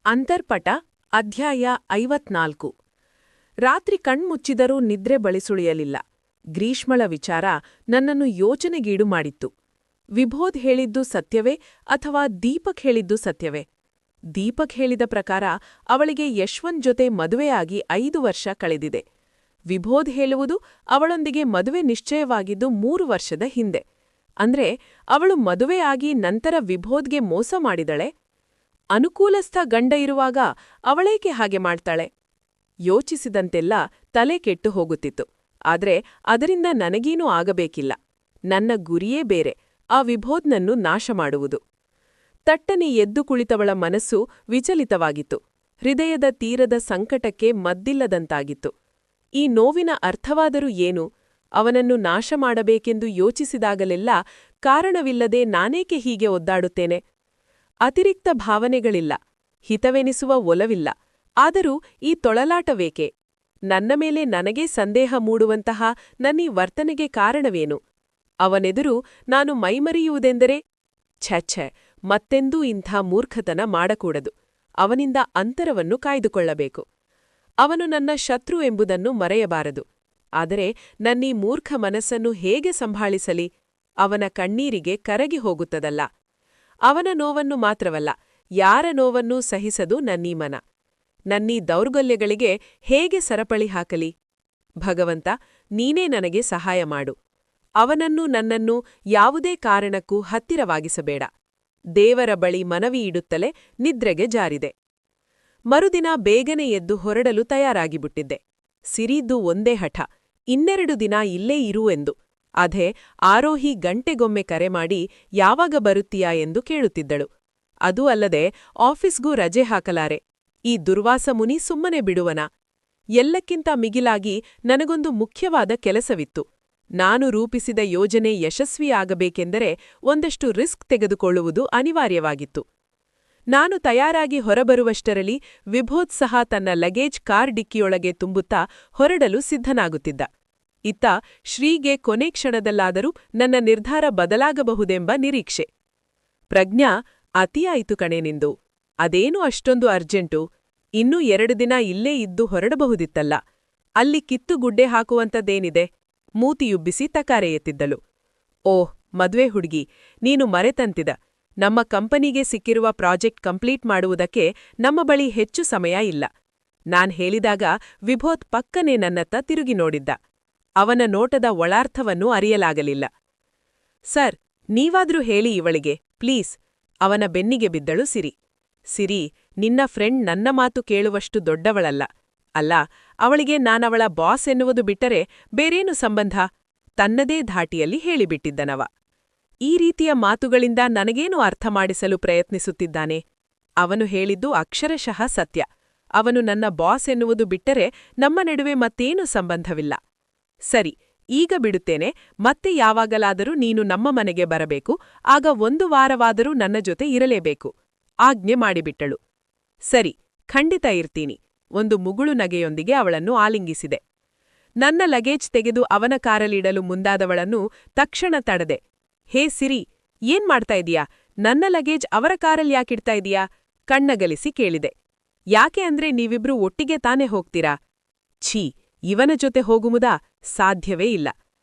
ಅಂತರ್ಪಟ ಅಧ್ಯಾಯ 54 ರಾತ್ರಿ ಕಣ್ಮುಚ್ಚಿದರೂ ನಿದ್ರೆ ಬಳಿಸುಳಿಯಲಿಲ್ಲ. ಗ್ರೀಷ್ಮಳ ವಿಚಾರ ನನ್ನನ್ನು ಯೋಚನೆಗೀಡು ಮಾಡಿತ್ತು. ವಿಭೋದ್ ಹೇಳಿದ್ದು ಸತ್ಯವೇ ಅಥವಾ ದೀಪಕ್ ಹೇಳಿದ್ದು ಸತ್ಯವೇ? ದೀಪಕ್ ಹೇಳಿದ ಪ್ರಕಾರ ಅವಳಿಗೆ ಯಶ್ವಂತ್ ಜೊತೆ ಮದುವೆಯಾಗಿ 5 ವರ್ಷ ಕಳೆದಿದೆ. ವಿಭೋದ್ ಹೇಳುವುದು ಅವಳೊಂದಿಗೆ ಮದುವೆ ನಿಶ್ಚಯವಾಗಿದ್ದು 3 ವರ್ಷದ ಹಿಂದೆ. ಅಂದ್ರೆ ಅವಳು ಮದುವೆಯಾಗಿ ನಂತರ ವಿಭೋದ್ಗೆ ಮೋಸ ಮಾಡಿದಳೆ? ಅನುಕೂಲಸ್ಥ ಗಂಡ ಇರುವಾಗ ಅವಳೇಕೆ ಹಾಗೆ ಮಾಡ್ತಾಳೆ? ಯೋಚಿಸಿದಂತೆಲ್ಲ ತಲೆ ಕೆಟ್ಟು ಹೋಗುತ್ತಿತ್ತು. ಆದ್ರೆ ಅದರಿಂದ ನನಗೇನೂ ಆಗಬೇಕಿಲ್ಲ. ನನ್ನ ಗುರಿಯೇ ಬೇರೆ, ಆ ವಿಭೋದ್ನನ್ನು ನಾಶ ಮಾಡುವುದು. ತಟ್ಟನೆ ಎದ್ದು ಕುಳಿತವಳ ಮನಸ್ಸು ವಿಚಲಿತವಾಗಿತ್ತು. ಹೃದಯದ ತೀರದ ಸಂಕಟಕ್ಕೆ ಮದ್ದಿಲ್ಲದಂತಾಗಿತ್ತು. ಈ ನೋವಿನ ಅರ್ಥವಾದರೂ ಏನು? ಅವನನ್ನು ನಾಶ ಮಾಡಬೇಕೆಂದು ಯೋಚಿಸಿದಾಗಲೆಲ್ಲ ಕಾರಣವಿಲ್ಲದೆ ನಾನೇಕೆ ಹೀಗೆ ಒದ್ದಾಡುತ್ತೇನೆ? ಅತಿರಿಕ್ತ ಭಾವನೆಗಳಿಲ್ಲ, ಹಿತವೆನಿಸುವ ಒಲವಿಲ್ಲ. ಆದರೂ ಈ ತೊಳಲಾಟವೇಕೆ? ನನ್ನ ಮೇಲೆ ನನಗೇ ಸಂದೇಹ ಮೂಡುವಂತಹ ನನ್ನೀ ವರ್ತನೆಗೆ ಕಾರಣವೇನು? ಅವನೆದುರು ನಾನು ಮೈಮರೆಯುವುದೆಂದರೆ ಛೆ, ಮತ್ತೆಂದೂ ಇಂಥ ಮೂರ್ಖತನ ಮಾಡಕೂಡದು. ಅವನಿಂದ ಅಂತರವನ್ನು ಕಾಯ್ದುಕೊಳ್ಳಬೇಕು. ಅವನು ನನ್ನ ಶತ್ರು ಎಂಬುದನ್ನು ಮರೆಯಬಾರದು. ಆದರೆ ನನ್ನೀ ಮೂರ್ಖ ಮನಸ್ಸನ್ನು ಹೇಗೆ ಸಂಭಾಳಿಸಲಿ? ಅವನ ಕಣ್ಣೀರಿಗೆ ಕರಗಿ ಹೋಗುತ್ತದಲ್ಲ. ಅವನ ನೋವನ್ನು ಮಾತ್ರವಲ್ಲ, ಯಾರ ನೋವನ್ನೂ ಸಹಿಸದು ನನ್ನೀ ಮನ. ನನ್ನೀ ದೌರ್ಬಲ್ಯಗಳಿಗೆ ಹೇಗೆ ಸರಪಳಿ ಹಾಕಲಿ? ಭಗವಂತ, ನೀನೇ ನನಗೆ ಸಹಾಯ ಮಾಡು. ಅವನನ್ನು ನನ್ನನ್ನು ಯಾವುದೇ ಕಾರಣಕ್ಕೂ ಹತ್ತಿರವಾಗಿಸಬೇಡ. ದೇವರ ಬಳಿ ಮನವಿಯಿಡುತ್ತಲೇ ನಿದ್ರೆಗೆ ಜಾರಿದೆ. ಮರುದಿನ ಬೇಗನೆ ಎದ್ದು ಹೊರಡಲು ತಯಾರಾಗಿಬಿಟ್ಟಿದ್ದೆ. ಸಿರಿದ್ದು ಒಂದೇ ಹಠ, 2 ದಿನ ಇಲ್ಲೇ ಇರು ಎಂದು. ಅದೇ ಆರೋಹಿ ಗಂಟೆಗೊಮ್ಮೆ ಕರೆ ಮಾಡಿ ಯಾವಾಗ ಬರುತ್ತೀಯಾ ಎಂದು ಕೇಳುತ್ತಿದ್ದಳು. ಅದೂ ಅಲ್ಲದೆ ಆಫೀಸ್ಗೂ ರಜೆ ಹಾಕಲಾರೆ. ಈ ದುರ್ವಾಸ ಮುನಿ ಸುಮ್ಮನೆ ಬಿಡುವನಾ? ಎಲ್ಲಕ್ಕಿಂತ ಮಿಗಿಲಾಗಿ ನನಗೊಂದು ಮುಖ್ಯವಾದ ಕೆಲಸವಿತ್ತು. ನಾನು ರೂಪಿಸಿದ ಯೋಜನೆ ಯಶಸ್ವಿಯಾಗಬೇಕೆಂದರೆ ಒಂದಷ್ಟು ರಿಸ್ಕ್ ತೆಗೆದುಕೊಳ್ಳುವುದು ಅನಿವಾರ್ಯವಾಗಿತ್ತು. ನಾನು ತಯಾರಾಗಿ ಹೊರಬರುವಷ್ಟರಲ್ಲಿ ವಿಭೋದ್ ಸಹ ತನ್ನ ಲಗೇಜ್ ಕಾರ್ ಡಿಕ್ಕಿಯೊಳಗೆ ತುಂಬುತ್ತಾ ಹೊರಡಲು ಸಿದ್ಧನಾಗುತ್ತಿದ್ದ. ಇತ್ತ ಶ್ರೀಗೆ ಕೊನೆ ಕ್ಷಣದಲ್ಲಾದರೂ ನನ್ನ ನಿರ್ಧಾರ ಬದಲಾಗಬಹುದೆಂಬ ನಿರೀಕ್ಷೆ. ಪ್ರಜ್ಞಾ, ಅತಿಯಾಯಿತು ಕಣೆ ನಿಂದು. ಅದೇನು ಅಷ್ಟೊಂದು ಅರ್ಜೆಂಟು? ಇನ್ನೂ 2 ದಿನ ಇಲ್ಲೇ ಇದ್ದು ಹೊರಡಬಹುದಿತ್ತಲ್ಲ. ಅಲ್ಲಿ ಕಿತ್ತುಗುಡ್ಡೆ ಹಾಕುವಂಥದ್ದೇನಿದೆ? ಮೂತಿಯುಬ್ಬಿಸಿ ತಕಾರೆ ಎತ್ತಿದ್ದಳು. ಓಹ್ ಮದ್ವೆ ಹುಡ್ಗಿ, ನೀನು ಮರೆತಂತಿದ. ನಮ್ಮ ಕಂಪನಿಗೆ ಸಿಕ್ಕಿರುವ ಪ್ರಾಜೆಕ್ಟ್ ಕಂಪ್ಲೀಟ್ ಮಾಡುವುದಕ್ಕೆ ನಮ್ಮ ಬಳಿ ಹೆಚ್ಚು ಸಮಯ ಇಲ್ಲ. ನಾನ್ ಹೇಳಿದಾಗ ವಿಭೋದ್ ಪಕ್ಕನೆ ನನ್ನತ್ತ ತಿರುಗಿ ನೋಡಿದ್ದ. ಅವನ ನೋಟದ ಒಳಾರ್ಥವನ್ನು ಅರಿಯಲಾಗಲಿಲ್ಲ. ಸರ್, ನೀವಾದ್ರೂ ಹೇಳಿ ಇವಳಿಗೆ, ಪ್ಲೀಸ್. ಅವನ ಬೆನ್ನಿಗೆ ಬಿದ್ದಳು ಸಿರಿ. ಸಿರಿ, ನಿನ್ನ ಫ್ರೆಂಡ್ ನನ್ನ ಮಾತು ಕೇಳುವಷ್ಟು ದೊಡ್ಡವಳಲ್ಲ. ಅಲ್ಲ, ಅವಳಿಗೆ ನಾನವಳ ಬಾಸ್ ಎನ್ನುವುದು ಬಿಟ್ಟರೆ ಬೇರೇನು ಸಂಬಂಧ? ತನ್ನದೇ ಧಾಟಿಯಲ್ಲಿ ಹೇಳಿಬಿಟ್ಟಿದ್ದನವ. ಈ ರೀತಿಯ ಮಾತುಗಳಿಂದ ನನಗೇನು ಅರ್ಥ ಮಾಡಿಸಲು ಪ್ರಯತ್ನಿಸುತ್ತಿದ್ದಾನೆ? ಅವನು ಹೇಳಿದ್ದು ಅಕ್ಷರಶಃ ಸತ್ಯ. ಅವನು ನನ್ನ ಬಾಸ್ ಎನ್ನುವುದು ಬಿಟ್ಟರೆ ನಮ್ಮ ನಡುವೆ ಮತ್ತೇನು ಸಂಬಂಧವಿಲ್ಲ. ಸರಿ, ಈಗ ಬಿಡುತ್ತೇನೆ. ಮತ್ತೆ ಯಾವಾಗಲಾದರೂ ನೀನು ನಮ್ಮ ಮನೆಗೆ ಬರಬೇಕು. ಆಗ 1 ವಾರವಾದರೂ ನನ್ನ ಜೊತೆ ಇರಲೇಬೇಕು. ಆಜ್ಞೆ ಮಾಡಿಬಿಟ್ಟಳು. ಸರಿ, ಖಂಡಿತ ಇರ್ತೀನಿ. ಒಂದು ಮುಗುಳು ನಗೆಯೊಂದಿಗೆ ಅವಳನ್ನು ಆಲಿಂಗಿಸಿದೆ. ನನ್ನ ಲಗೇಜ್ ತೆಗೆದು ಅವನ ಕಾರಲ್ಲಿಡಲು ಮುಂದಾದವಳನ್ನು ತಕ್ಷಣ ತಡೆದೆ. ಹೇ ಸಿರಿ, ಏನ್ ಮಾಡ್ತಾ ಇದೀಯಾ? ನನ್ನ ಲಗೇಜ್ ಅವರ ಕಾರಲ್ಯಾಕಿಡ್ತಾ ಇದೀಯಾ? ಕಣ್ಣಗಲಿಸಿ ಕೇಳಿದೆ. ಯಾಕೆ ಅಂದ್ರೆ ನೀವಿಬ್ರೂ ಒಟ್ಟಿಗೆ ತಾನೇ ಹೋಗ್ತೀರಾ? ಛೀ, ಇವನ ಜೊತೆ ಹೋಗುವುದಾ? ಸಾಧ್ಯವೇ ಇಲ್ಲ.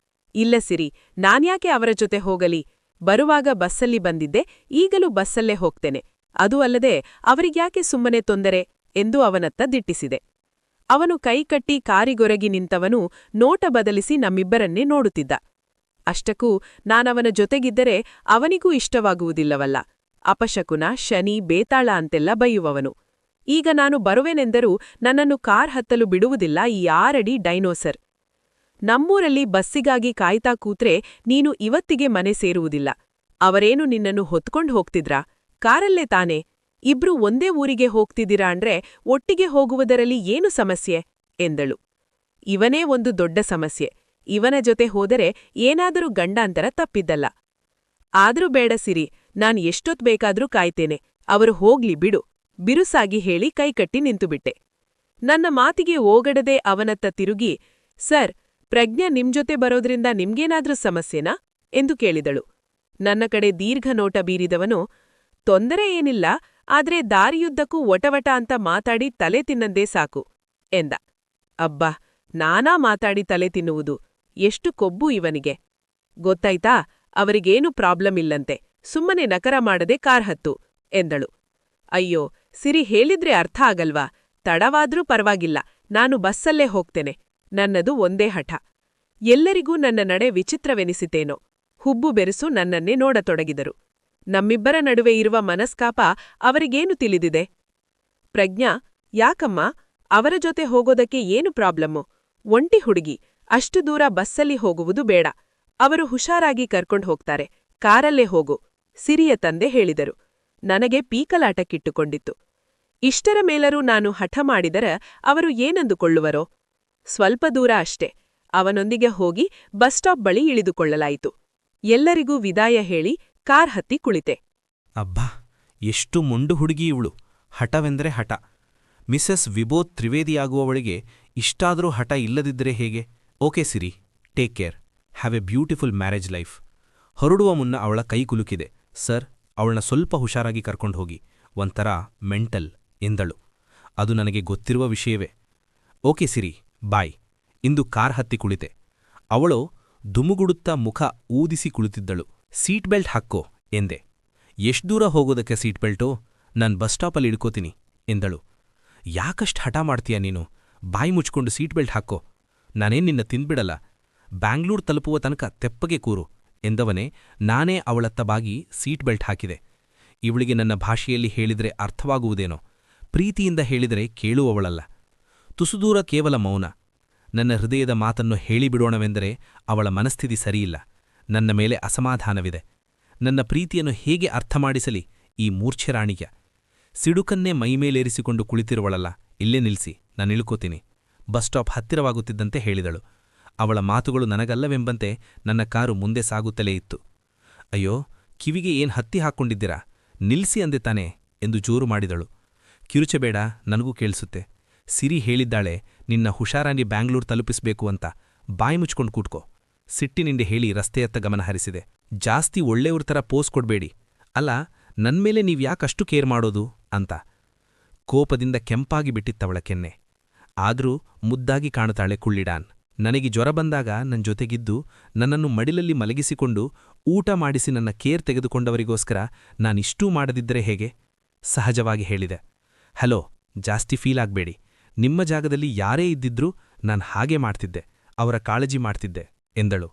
ಇಲ್ಲ ಸಿರಿ, ನಾನ್ಯಾಕೆ ಅವರ ಜೊತೆ ಹೋಗಲಿ? ಬರುವಾಗ ಬಸ್ಸಲ್ಲಿ ಬಂದಿದ್ದೆ, ಈಗಲೂ ಬಸ್ಸಲ್ಲೇ ಹೋಗ್ತೇನೆ. ಅದೂ ಅಲ್ಲದೆ ಅವರಿಗ್ಯಾಕೆ ಸುಮ್ಮನೆ ತೊಂದರೆ ಎಂದು ಅವನತ್ತ ದಿಟ್ಟಿಸಿದೆ. ಅವನು ಕೈಕಟ್ಟಿ ಕಾರಿಗೊರಗಿ ನಿಂತವನು ನೋಟ ಬದಲಿಸಿ ನಮ್ಮಿಬ್ಬರನ್ನೇ ನೋಡುತ್ತಿದ್ದ. ಅಷ್ಟಕ್ಕೂ ನಾನವನ ಜೊತೆಗಿದ್ದರೆ ಅವನಿಗೂ ಇಷ್ಟವಾಗುವುದಿಲ್ಲವಲ್ಲ. ಅಪಶಕುನ, ಶನಿ, ಬೇತಾಳ ಅಂತೆಲ್ಲ ಬೈಯುವವನು. ಈಗ ನಾನು ಬರುವೆನೆಂದರೂ ನನ್ನನ್ನು ಕಾರ್ ಹತ್ತಲು ಬಿಡುವುದಿಲ್ಲ ಈ 6 ಅಡಿ ಡೈನೋಸರ್. ನಮ್ಮೂರಲ್ಲಿ ಬಸ್ಸಿಗಾಗಿ ಕಾಯ್ತಾ ಕೂತ್ರೆ ನೀನು ಇವತ್ತಿಗೆ ಮನೆ ಸೇರುವುದಿಲ್ಲ. ಅವರೇನು ನಿನ್ನನ್ನು ಹೊತ್ಕೊಂಡು ಹೋಗ್ತಿದ್ರಾ? ಕಾರಲ್ಲೇ ತಾನೆ. ಇಬ್ರೂ ಒಂದೇ ಊರಿಗೆ ಹೋಗ್ತಿದ್ದೀರಾ ಅಂದ್ರೆ ಒಟ್ಟಿಗೆ ಹೋಗುವುದರಲ್ಲಿ ಏನು ಸಮಸ್ಯೆ? ಎಂದಳು. ಇವನೇ ಒಂದು ದೊಡ್ಡ ಸಮಸ್ಯೆ. ಇವನ ಜೊತೆ ಹೋದರೆ ಏನಾದರೂ ಗಂಡಾಂತರ ತಪ್ಪಿದ್ದಲ್ಲ. ಆದ್ರೂ ಬೇಡ ಸಿರಿ, ನಾನ್ ಎಷ್ಟೊತ್ ಬೇಕಾದ್ರೂ ಕಾಯ್ತೇನೆ. ಅವರು ಹೋಗ್ಲಿ ಬಿಡು, ಬಿರುಸಾಗಿ ಹೇಳಿ ಕೈಕಟ್ಟಿ ನಿಂತುಬಿಟ್ಟೆ. ನನ್ನ ಮಾತಿಗೆ ಓಗಡದೆ ಅವನತ್ತ ತಿರುಗಿ, ಸರ್, ಪ್ರಜ್ಞಾ ನಿಮ್ಜೊತೆ ಬರೋದ್ರಿಂದ ನಿಮ್ಗೇನಾದ್ರೂ ಸಮಸ್ಯೆನಾ? ಎಂದು ಕೇಳಿದಳು. ನನ್ನ ಕಡೆ ದೀರ್ಘ ನೋಟ ಬೀರಿದವನು, ತೊಂದರೆ ಏನಿಲ್ಲ, ಆದ್ರೆ ದಾರಿಯುದ್ದಕ್ಕೂ ವಟವಟ ಅಂತ ಮಾತಾಡಿ ತಲೆ ತಿನ್ನಂದೇ ಸಾಕು ಎಂದ. ಅಬ್ಬಾ, ನಾನಾ ಮಾತಾಡಿ ತಲೆ ತಿನ್ನುವುದು, ಎಷ್ಟು ಕೊಬ್ಬು ಇವನಿಗೆ. ಗೊತ್ತಾಯ್ತಾ, ಅವರಿಗೇನು ಪ್ರಾಬ್ಲಮ್ ಇಲ್ಲಂತೆ, ಸುಮ್ಮನೆ ನಕರ ಮಾಡದೆ ಕಾರ್ ಹತ್ತು ಎಂದಳು. ಅಯ್ಯೋ, ಸಿರಿ ಹೇಳಿದ್ರೆ ಅರ್ಥ ಆಗಲ್ವಾ? ತಡವಾದ್ರೂ ಪರವಾಗಿಲ್ಲ, ನಾನು ಬಸ್ಸಲ್ಲೇ ಹೋಗ್ತೇನೆ. ನನ್ನದು ಒಂದೇ ಹಠ. ಎಲ್ಲರಿಗೂ ನನ್ನ ನಡೆ ವಿಚಿತ್ರವೆನಿಸಿತೇನೋ. ಹುಬ್ಬು ಬೆರೆಸು ನನ್ನನ್ನೇ ನೋಡತೊಡಗಿದರು. ನಮ್ಮಿಬ್ಬರ ನಡುವೆ ಇರುವ ಮನಸ್ಕಾಪ ಅವರಿಗೇನು ತಿಳಿದಿದೆ? ಪ್ರಜ್ಞಾ, ಯಾಕಮ್ಮ, ಅವರ ಜೊತೆ ಹೋಗೋದಕ್ಕೆ ಏನು ಪ್ರಾಬ್ಲಮ್ಮು? ಒಂಟಿ ಹುಡುಗಿ, ಅಷ್ಟು ದೂರ ಬಸ್ಸಲ್ಲಿ ಹೋಗುವುದು ಬೇಡ. ಅವರು ಹುಷಾರಾಗಿ ಕರ್ಕೊಂಡ್ ಹೋಗ್ತಾರೆ, ಕಾರಲ್ಲೇ ಹೋಗು, ಸಿರಿಯ ತಂದೆ ಹೇಳಿದರು. ನನಗೆ ಪೀಕಲಾಟಕ್ಕಿಟ್ಟುಕೊಂಡಿತ್ತು. ಇಷ್ಟರ ಮೇಲರೂ ನಾನು ಹಠ ಮಾಡಿದರ ಅವರು ಏನಂದುಕೊಳ್ಳುವರೋ? ಸ್ವಲ್ಪ ದೂರ ಅಷ್ಟೇ. ಅವನೊಂದಿಗೆ ಹೋಗಿ ಬಸ್ ಸ್ಟಾಪ್ ಬಳಿ ಇಳಿದುಕೊಳ್ಳಲಾಯಿತು. ಎಲ್ಲರಿಗೂ ವಿದಾಯ ಹೇಳಿ ಕಾರ್ ಹತ್ತಿ ಕುಳಿತೆ. ಅಬ್ಬಾ, ಎಷ್ಟು ಮೊಂಡು ಹುಡುಗಿ ಇವಳು! ಹಠವೆಂದರೆ ಹಠ. ಮಿಸೆಸ್ ವಿಬೋಧ್ ತ್ರಿವೇದಿಯಾಗುವವಳಿಗೆ ಇಷ್ಟಾದರೂ ಹಠ ಇಲ್ಲದಿದ್ದರೆ ಹೇಗೆ? Okay Siri, take care, have A beautiful marriage life. ಹೊರಡುವ ಮುನ್ನ ಅವಳ ಕೈ ಕುಲುಕಿದೆ. ಸರ್, ಅವಳನ್ನ ಸ್ವಲ್ಪ ಹುಷಾರಾಗಿ ಕರ್ಕೊಂಡು ಹೋಗಿ, ಒಂಥರ ಮೆಂಟಲ್ ಎಂದಳು. ಅದು ನನಗೆ ಗೊತ್ತಿರುವ ವಿಷಯವೇ. ಓಕೆ ಸಿರಿ, ಬಾಯ್. ಇಂದು ಕಾರ್ ಹತ್ತಿ ಕುಳಿತೆ. ಅವಳು ದುಮುಗುಡುತ್ತಾ ಮುಖ ಊದಿಸಿ ಕುಳಿತಿದ್ದಳು. ಸೀಟ್ ಬೆಲ್ಟ್ ಹಾಕ್ಕೋ ಎಂದೆ. ಎಷ್ಟ್ ದೂರ ಹೋಗೋದಕ್ಕೆ ಸೀಟ್ ಬೆಲ್ಟು? ನಾನ್ ಬಸ್ ಸ್ಟಾಪಲ್ಲಿ ಇಡ್ಕೋತೀನಿ ಎಂದಳು. ಯಾಕಷ್ಟು ಹಠ ಮಾಡ್ತೀಯ ನೀನು? ಬಾಯಿ ಮುಚ್ಕೊಂಡು ಸೀಟ್ ಬೆಲ್ಟ್ ಹಾಕ್ಕೋ. ನಾನೇನ್ ನಿನ್ನ ತಿಂದ್ಬಿಡಲ್ಲ. ಬ್ಯಾಂಗ್ಳೂರ್ ತಲುಪುವ ತನಕ ತೆಪ್ಪಗೆ ಕೂರು ಎಂದವನೇ ನಾನೇ ಅವಳತ್ತ ಬಾಗಿ ಸೀಟ್ ಬೆಲ್ಟ್ ಹಾಕಿದೆ. ಇವಳಿಗೆ ನನ್ನ ಭಾಷೆಯಲ್ಲಿ ಹೇಳಿದರೆ ಅರ್ಥವಾಗುವುದೇನೋ, ಪ್ರೀತಿಯಿಂದ ಹೇಳಿದರೆ ಕೇಳುವವಳಲ್ಲ. ತುಸುದೂರ ಕೇವಲ ಮೌನ. ನನ್ನ ಹೃದಯದ ಮಾತನ್ನು ಹೇಳಿಬಿಡೋಣವೆಂದರೆ ಅವಳ ಮನಸ್ಥಿತಿ ಸರಿಯಿಲ್ಲ. ನನ್ನ ಮೇಲೆ ಅಸಮಾಧಾನವಿದೆ. ನನ್ನ ಪ್ರೀತಿಯನ್ನು ಹೇಗೆ ಅರ್ಥಮಾಡಿಸಲಿ ಈ ಮೂರ್ಛೆರಾಣಿಯ? ಸಿಡುಕನ್ನೇ ಮೈಮೇಲೇರಿಸಿಕೊಂಡು ಕುಳಿತಿರುವಳಲ್ಲ, ಇಲ್ಲೇ ನಿಲ್ಸಿ, ನಾನಿಳ್ಕೋತೀನಿ. ಬಸ್ ಸ್ಟಾಪ್ ಹತ್ತಿರವಾಗುತ್ತಿದ್ದಂತೆ ಹೇಳಿದಳು. ಅವಳ ಮಾತುಗಳು ನನಗಲ್ಲವೆಂಬಂತೆ ನನ್ನ ಕಾರು ಮುಂದೆ ಸಾಗುತ್ತಲೇ ಇತ್ತು. ಅಯ್ಯೋ, ಕಿವಿಗೆ ಏನ್ ಹತ್ತಿ ಹಾಕ್ಕೊಂಡಿದ್ದೀರಾ? ನಿಲ್ಸಿ ಅಂದೆ ತಾನೆ ಎಂದು ಜೋರು ಮಾಡಿದಳು. ಕಿರುಚಬೇಡ, ನನಗೂ ಕೇಳಿಸುತ್ತೆ. ಸಿರಿ ಹೇಳಿದ್ದಾಳೆ ನಿನ್ನ ಹುಷಾರಾಗಿ ಬ್ಯಾಂಗ್ಳೂರ್ ತಲುಪಿಸ್ಬೇಕು ಅಂತ. ಬಾಯಿ ಮುಚ್ಕೊಂಡು ಕೂಟ್ಕೋ. ಸಿಟ್ಟಿನಿಂದ ಹೇಳಿ ರಸ್ತೆಯತ್ತ ಗಮನ ಹರಿಸಿದೆ. ಜಾಸ್ತಿ ಒಳ್ಳೆಯವ್ರ ಥರ ಪೋಸ್ ಕೊಡ್ಬೇಡಿ. ಅಲ್ಲ, ನನ್ಮೇಲೆ ನೀವ್ಯಾಕಷ್ಟು ಕೇರ್ ಮಾಡೋದು ಅಂತ. ಕೋಪದಿಂದ ಕೆಂಪಾಗಿ ಬಿಟ್ಟಿತ್ತವಳ ಕೆನ್ನೆ. ಆದರೂ ಮುದ್ದಾಗಿ ಕಾಣುತ್ತಾಳೆ ಕುಳ್ಳಿಡಾನ್. ನನಗೆ ಜ್ವರ ಬಂದಾಗ ನನ್ನ ಜೊತೆಗಿದ್ದು ನನ್ನನ್ನು ಮಡಿಲಲ್ಲಿ ಮಲಗಿಸಿಕೊಂಡು ಊಟ ಮಾಡಿಸಿ ನನ್ನ ಕೇರ್ ತೆಗೆದುಕೊಂಡವರಿಗೋಸ್ಕರ ನಾನಿಷ್ಟೂ ಮಾಡದಿದ್ದರೆ ಹೇಗೆ? ಸಹಜವಾಗಿ ಹೇಳಿದೆ. ಹಲೋ, ಜಾಸ್ತಿ ಫೀಲ್ ಆಗ್ಬೇಡಿ. ನಿಮ್ಮ ಜಾಗದಲ್ಲಿ ಯಾರೇ ಇದ್ದಿದ್ರೂ ನಾನು ಹಾಗೆ ಮಾಡ್ತಿದ್ದೆ, ಅವರ ಕಾಳಜಿ ಮಾಡ್ತಿದ್ದೆ ಎಂದಳು.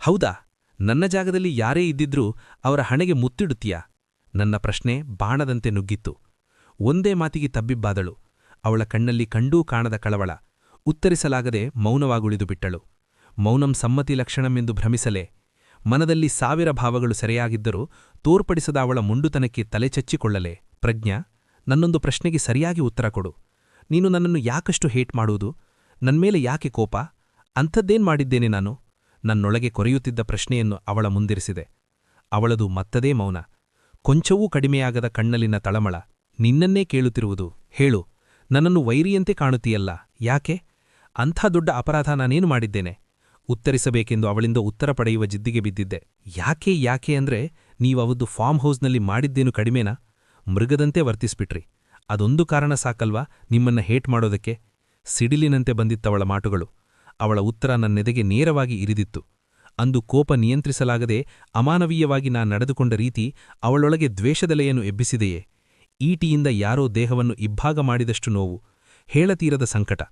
ಹೌದಾ? ನನ್ನ ಜಾಗದಲ್ಲಿ ಯಾರೇ ಇದ್ದಿದ್ರೂ ಅವರ ಹಣೆಗೆ ಮುತ್ತಿಡುತ್ತೀಯಾ? ನನ್ನ ಪ್ರಶ್ನೆ ಬಾಣದಂತೆ ನುಗ್ಗಿತ್ತು. ಒಂದೇ ಮಾತಿಗೆ ತಬ್ಬಿಬ್ಬಾದಳು. ಅವಳ ಕಣ್ಣಲ್ಲಿ ಕಂಡೂ ಕಾಣದ ಕಳವಳ. ಉತ್ತರಿಸಲಾಗದೆ ಮೌನವಾಗುಳಿದು ಬಿಟ್ಟಳು. ಮೌನಂ ಸಮ್ಮತಿ ಲಕ್ಷಣಮೆಂದು ಭ್ರಮಿಸಲೇ. ಮನದಲ್ಲಿ 1000 ಭಾವಗಳು ಸೆರೆಯಾಗಿದ್ದರೂ ತೋರ್ಪಡಿಸದ ಅವಳ ಮುಂಡುತನಕ್ಕೆ ತಲೆಚಚ್ಚಿಕೊಳ್ಳಲೇ. ಪ್ರಜ್ಞಾ, ನನ್ನೊಂದು ಪ್ರಶ್ನೆಗೆ ಸರಿಯಾಗಿ ಉತ್ತರ ಕೊಡು. ನೀನು ನನ್ನನ್ನು ಯಾಕಷ್ಟು ಹೇಟ್ ಮಾಡುವುದು? ನನ್ಮೇಲೆ ಯಾಕೆ ಕೋಪ? ಅಂಥದ್ದೇನ್ ಮಾಡಿದ್ದೇನೆ ನಾನು? ನನ್ನೊಳಗೆ ಕೊರೆಯುತ್ತಿದ್ದ ಪ್ರಶ್ನೆಯನ್ನು ಅವಳ ಮುಂದಿರಿಸಿದೆ. ಅವಳದು ಮತ್ತದೇ ಮೌನ. ಕೊಂಚವೂ ಕಡಿಮೆಯಾಗದ ಕಣ್ಣಲ್ಲಿನ ತಳಮಳ. ನಿನ್ನನ್ನೇ ಕೇಳುತ್ತಿರುವುದು. ಹೇಳು, ನನ್ನನ್ನು ವೈರಿಯಂತೆ ಕಾಣುತ್ತೀಯಲ್ಲ, ಯಾಕೆ? ಅಂಥ ದೊಡ್ಡ ಅಪರಾಧ ನಾನೇನು ಮಾಡಿದ್ದೇನೆ? ಉತ್ತರಿಸಬೇಕೆಂದು ಅವಳಿಂದ ಉತ್ತರ ಪಡೆಯುವ ಜಿದ್ದಿಗೆ ಬಿದ್ದಿದ್ದೆ. ಯಾಕೆ ಅಂದ್ರೆ ನೀವವತ್ತು ಫಾರ್ಮ್ ಹೌಸ್ನಲ್ಲಿ ಮಾಡಿದ್ದೇನು ಕಡಿಮೆನಾ? ಮೃಗದಂತೆ ವರ್ತಿಸ್ಬಿಟ್ರಿ. ಅದೊಂದು ಕಾರಣ ಸಾಕಲ್ವಾ ನಿಮ್ಮನ್ನ ಹೇಟ್ ಮಾಡೋದಕ್ಕೆ? ಸಿಡಿಲಿನಂತೆ ಬಂದಿತ್ತವಳ ಮಾಟುಗಳು. ಅವಳ ಉತ್ತರ ನನ್ನೆದೆಗೆ ನೇರವಾಗಿ ಇರಿದಿತ್ತು. ಅಂದು ಕೋಪ ನಿಯಂತ್ರಿಸಲಾಗದೆ ಅಮಾನವೀಯವಾಗಿ ನಾ ನಡೆದುಕೊಂಡ ರೀತಿ ಅವಳೊಳಗೆ ದ್ವೇಷದಲೆಯನ್ನು ಎಬ್ಬಿಸಿದೆಯೇ? ಈಟಿಯಿಂದ ಯಾರೋ ದೇಹವನ್ನು ಇಬ್ಬಾಗ ಮಾಡಿದಷ್ಟು ನೋವು, ಹೇಳತೀರದ ಸಂಕಟ.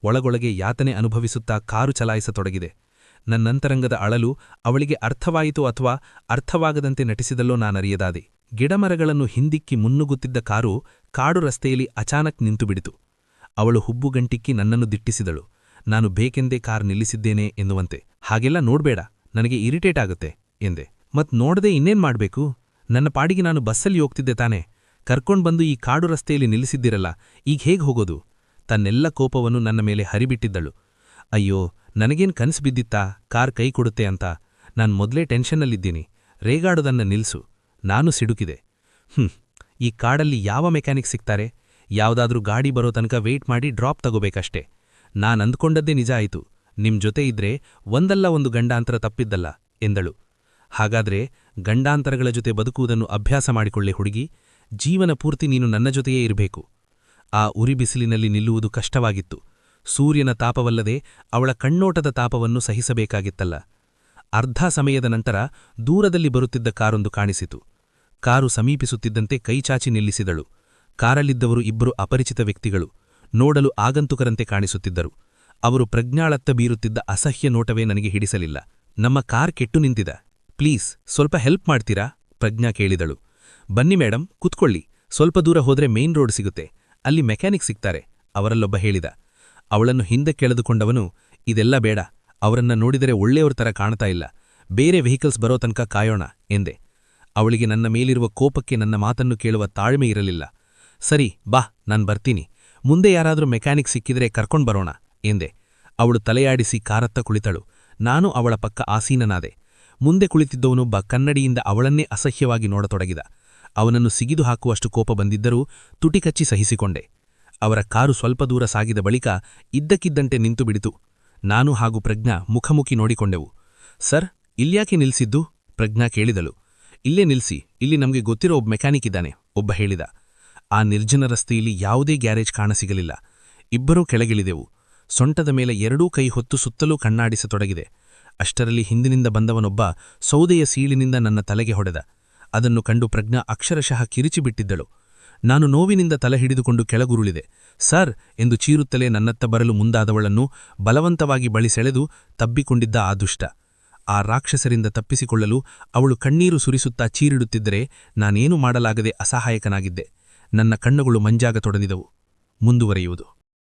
ಒಳಗೊಳಗೆ ಯಾತನೆ ಅನುಭವಿಸುತ್ತಾ ಕಾರು ಚಲಾಯಿಸತೊಡಗಿದೆ. ನನ್ನಂತರಂಗದ ಅಳಲು ಅವಳಿಗೆ ಅರ್ಥವಾಯಿತೋ ಅಥವಾ ಅರ್ಥವಾಗದಂತೆ ನಟಿಸಿದಲ್ಲೋ ನಾನರಿಯದಾದೆ. ಗಿಡಮರಗಳನ್ನು ಹಿಂದಿಕ್ಕಿ ಮುನ್ನುಗ್ಗುತ್ತಿದ್ದ ಕಾರು ಕಾಡು ರಸ್ತೆಯಲ್ಲಿ ಅಚಾನಕ್ ನಿಂತುಬಿಡಿತು. ಅವಳು ಹುಬ್ಬುಗಂಟಿಕ್ಕಿ ನನ್ನನ್ನು ದಿಟ್ಟಿಸಿದಳು. ನಾನು ಬೇಕೆಂದೇ ಕಾರ್ ನಿಲ್ಲಿಸಿದ್ದೇನೆ ಎನ್ನುವಂತೆ. ಹಾಗೆಲ್ಲ ನೋಡ್ಬೇಡ, ನನಗೆ ಇರಿಟೇಟ್ ಆಗುತ್ತೆ ಎಂದೆ. ನೋಡದೆ ಇನ್ನೇನ್ ಮಾಡ್ಬೇಕು? ನನ್ನ ಪಾಡಿಗೆ ನಾನು ಬಸ್ಸಲ್ಲಿ ಹೋಗ್ತಿದ್ದೆ ತಾನೆ. ಕರ್ಕೊಂಡ್ಬಂದು ಈ ಕಾಡು ರಸ್ತೆಯಲ್ಲಿ ನಿಲ್ಲಿಸಿದ್ದಿರಲ್ಲ, ಈಗ ಹೇಗೆ ಹೋಗೋದು? ತನ್ನೆಲ್ಲ ಕೋಪವನ್ನು ನನ್ನ ಮೇಲೆ ಹರಿಬಿಟ್ಟಿದ್ದಳು. ಅಯ್ಯೋ, ನನಗೇನ್ ಕನಸು ಬಿದ್ದಿತ್ತಾ ಕಾರ್ ಕೈ ಕೊಡುತ್ತೆ ಅಂತ? ನಾನ್ ಮೊದಲೇ ಟೆನ್ಷನ್ನಲ್ಲಿದ್ದೀನಿ. ರೇಗಾಡೋದನ್ನ ನಿಲ್ಸು. ನಾನು ಸಿಡುಕಿದೆ. ಈ ಕಾಡಲ್ಲಿ ಯಾವ ಮೆಕ್ಯಾನಿಕ್ ಸಿಗ್ತಾರೆ? ಯಾವುದಾದ್ರೂ ಗಾಡಿ ಬರೋ ತನಕ ವೇಟ್ ಮಾಡಿ ಡ್ರಾಪ್ ತಗೋಬೇಕಷ್ಟೇ. ನಾನಂದ್ಕೊಂಡದ್ದೇ ನಿಜ ಆಯಿತು. ನಿಮ್ ಜೊತೆ ಇದ್ರೆ ಒಂದಲ್ಲ ಒಂದು ಗಂಡಾಂತರ ತಪ್ಪಿದ್ದಲ್ಲ ಎಂದಳು. ಹಾಗಾದ್ರೆ ಗಂಡಾಂತರಗಳ ಜೊತೆ ಬದುಕುವುದನ್ನು ಅಭ್ಯಾಸ ಮಾಡಿಕೊಳ್ಳೆ ಹುಡುಗಿ. ಜೀವನ ಪೂರ್ತಿ ನೀನು ನನ್ನ ಜೊತೆಯೇ ಇರಬೇಕು. ಆ ಉರಿ ಬಿಸಿಲಿನಲ್ಲಿ ನಿಲ್ಲುವುದು ಕಷ್ಟವಾಗಿತ್ತು. ಸೂರ್ಯನ ತಾಪವಲ್ಲದೆ ಅವಳ ಕಣ್ಣೋಟದ ತಾಪವನ್ನು ಸಹಿಸಬೇಕಾಗಿತ್ತಲ್ಲ. ಅರ್ಧ ಸಮಯದ ನಂತರ ದೂರದಲ್ಲಿ ಬರುತ್ತಿದ್ದ ಕಾರೊಂದು ಕಾಣಿಸಿತು. ಕಾರು ಸಮೀಪಿಸುತ್ತಿದ್ದಂತೆ ಕೈಚಾಚಿ ನಿಲ್ಲಿಸಿದಳು. ಕಾರಲ್ಲಿದ್ದವರು ಇಬ್ಬರು ಅಪರಿಚಿತ ವ್ಯಕ್ತಿಗಳು. ನೋಡಲು ಆಗಂತುಕರಂತೆ ಕಾಣಿಸುತ್ತಿದ್ದರು. ಅವರು ಪ್ರಜ್ಞಾಳತ್ತ ಬೀರುತ್ತಿದ್ದ ಅಸಹ್ಯ ನೋಟವೇ ನನಗೆ ಹಿಡಿಸಲಿಲ್ಲ. ನಮ್ಮ ಕಾರ್ ಕೆಟ್ಟು ನಿಂತಿದ, ಪ್ಲೀಸ್ ಸ್ವಲ್ಪ ಹೆಲ್ಪ್ ಮಾಡ್ತೀರಾ? ಪ್ರಜ್ಞಾ ಕೇಳಿದಳು. ಬನ್ನಿ ಮೇಡಮ್, ಕುತ್ಕೊಳ್ಳಿ. ಸ್ವಲ್ಪ ದೂರ ಹೋದ್ರೆ ಮೇನ್ ರೋಡ್ ಸಿಗುತ್ತೆ, ಅಲ್ಲಿ ಮೆಕ್ಯಾನಿಕ್ ಸಿಗ್ತಾರೆ, ಅವರಲ್ಲೊಬ್ಬ ಹೇಳಿದ. ಅವಳನ್ನು ಹಿಂದೆ ಕೆಳೆದುಕೊಂಡವನು, ಇದೆಲ್ಲ ಬೇಡ, ಅವರನ್ನ ನೋಡಿದರೆ ಒಳ್ಳೆಯವರ ತರ ಕಾಣ್ತಾ ಇಲ್ಲ, ಬೇರೆ ವೆಹಿಕಲ್ಸ್ ಬರೋ ತನಕ ಕಾಯೋಣ ಎಂದೆ. ಅವಳಿಗೆ ನನ್ನ ಮೇಲಿರುವ ಕೋಪಕ್ಕೆ ನನ್ನ ಮಾತನ್ನು ಕೇಳುವ ತಾಳ್ಮೆ ಇರಲಿಲ್ಲ. ಸರಿ ಬಾ, ನಾನ್ ಬರ್ತೀನಿ, ಮುಂದೆ ಯಾರಾದ್ರೂ ಮೆಕ್ಯಾನಿಕ್ ಸಿಕ್ಕಿದ್ರೆ ಕರ್ಕೊಂಡ್ ಬರೋಣ ಎಂದೆ. ಅವಳು ತಲೆಯಾಡಿಸಿ ಕಾರತ್ತ ಕುಳಿತಳು. ನಾನು ಅವಳ ಪಕ್ಕ ಆಸೀನನಾದೆ. ಮುಂದೆ ಕುಳಿತಿದ್ದವನೊಬ್ಬ ಕನ್ನಡಿಯಿಂದ ಅವಳನ್ನೇ ಅಸಹ್ಯವಾಗಿ ನೋಡತೊಡಗಿದ. ಅವನನ್ನು ಸಿಗಿದು ಹಾಕುವಷ್ಟು ಕೋಪ ಬಂದಿದ್ದರೂ ತುಟಿಕಚ್ಚಿ ಸಹಿಸಿಕೊಂಡೆ. ಅವರ ಕಾರು ಸ್ವಲ್ಪ ದೂರ ಸಾಗಿದ ಬಳಿಕ ಇದ್ದಕ್ಕಿದ್ದಂತೆ ನಿಂತು ಬಿಡಿತು. ನಾನು ಹಾಗೂ ಪ್ರಜ್ಞಾ ಮುಖಮುಖಿ ನೋಡಿಕೊಂಡೆವು. ಸರ್, ಇಲ್ಯಾಕೆ ನಿಲ್ಸಿದ್ದು? ಪ್ರಜ್ಞಾ ಕೇಳಿದಳು. ಇಲ್ಲೇ ನಿಲ್ಸಿ, ಇಲ್ಲಿ ನಮಗೆ ಗೊತ್ತಿರೋ ಒಬ್ಬ ಮೆಕ್ಯಾನಿಕ್ ಇದ್ದಾನೆ, ಒಬ್ಬ ಹೇಳಿದ. ಆ ನಿರ್ಜನ ರಸ್ತೆಯಲ್ಲಿ ಯಾವುದೇ ಗ್ಯಾರೇಜ್ ಕಾಣಸಿಗಲಿಲ್ಲ. ಇಬ್ಬರೂ ಕೆಳಗಿಳಿದೆವು. ಸೊಂಟದ ಮೇಲೆ ಎರಡೂ ಕೈ ಹೊತ್ತು ಸುತ್ತಲೂ ಕಣ್ಣಾಡಿಸತೊಡಗಿದೆ. ಅಷ್ಟರಲ್ಲಿ ಹಿಂದಿನಿಂದ ಬಂದವನೊಬ್ಬ ಸೌದೆಯ ಸೀಳಿನಿಂದ ನನ್ನ ತಲೆಗೆ ಹೊಡೆದ. ಅದನ್ನು ಕಂಡು ಪ್ರಜ್ಞಾ ಅಕ್ಷರಶಃ ಕಿರಿಚಿಬಿಟ್ಟಿದ್ದಳು. ನಾನು ನೋವಿನಿಂದ ತಲೆ ಹಿಡಿದುಕೊಂಡು ಕೆಳಗುರುಳಿದೆ. ಸರ್ ಎಂದು ಚೀರುತ್ತಲೇ ನನ್ನತ್ತ ಬರಲು ಮುಂದಾದವಳನ್ನು ಬಲವಂತವಾಗಿ ಬಳಿ ಸೆಳೆದು ತಬ್ಬಿಕೊಂಡಿದ್ದ ಆ ದುಷ್ಟ. ಆ ರಾಕ್ಷಸರಿಂದ ತಪ್ಪಿಸಿಕೊಳ್ಳಲು ಅವಳು ಕಣ್ಣೀರು ಸುರಿಸುತ್ತಾ ಚೀರಿಡುತ್ತಿದ್ದರೆ ನಾನೇನೂ ಮಾಡಲಾಗದೆ ಅಸಹಾಯಕನಾಗಿದ್ದೆ. ನನ್ನ ಕಣ್ಣುಗಳು ಮಂಜಾಗತೊಡಗಿದವು. ಮುಂದುವರೆಯುವುದು.